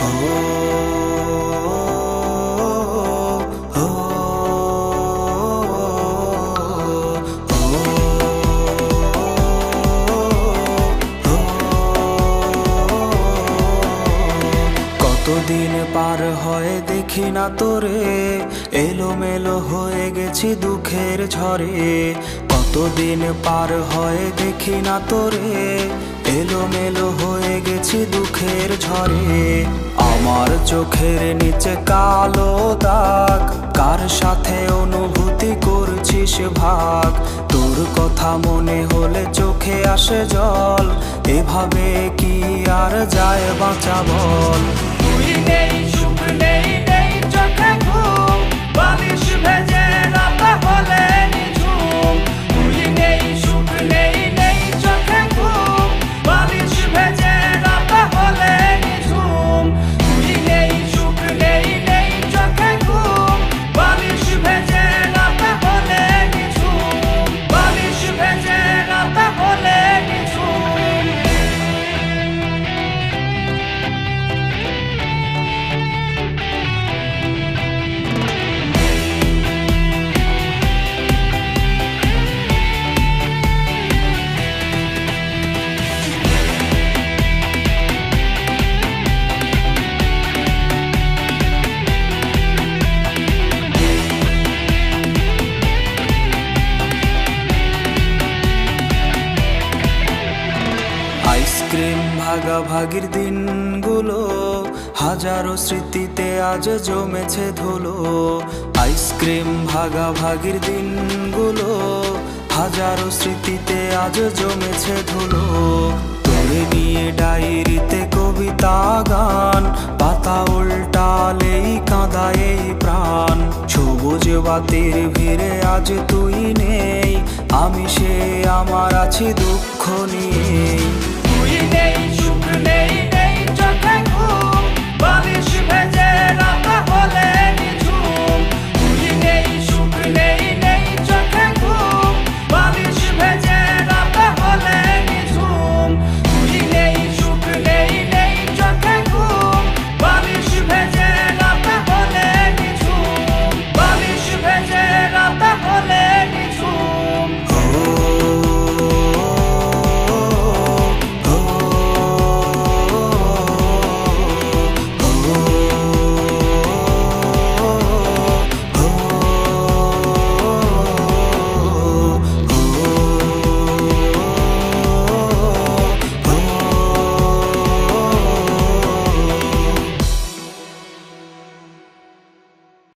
কতদিন পার হয় দেখি না তোরে, এলোমেলো হয়ে গেছি দুঃখের ঝড়ে। কতদিন পার হয় দেখি না তোরে, এলোমেলো হয়ে গেছি দুঃখের ঝড়ে। আমার চোখের নিচে কালো দাগ, কার সাথে অনুভূতি করছিস ভাগ। তোর কথা মনে হলে চোখে আসে জল, এভাবে কি আর যায় বাঁচা বল। তুই নেই, সুখ নেই, নেই চোখে ঘুম, বালিশ ভেজে রাত হলে নিঝুম। তুই নেই, সুখ নেই, নেই চোখে ঘুম, বালিশ ভেজে রাত হলে নিঝুম। তুই নেই, সুখ নেই, নেই চোখে ঘুম, বালিশ ভেজে রাত হলে নিঝুম। বালিশ ভেজে রাত হলে নিঝুম। আইসক্রিম ভাগাভাগির দিনগুলো হাজারো স্মৃতিতে আজ জমেছে ধুলো। আইসক্রিম ভাগাভাগির দিনগুলো হাজারো স্মৃতিতে আজ জমেছে ধুলো। তোরে নিয়ে ডায়েরিতে কবিতা গান, পাতা উল্টালেই কাঁদায় এই প্রাণ। সবুজ বাতির ভিড়ে আজ তুই নেই, আমি সে আমার আছি দুঃখ নিয়ে।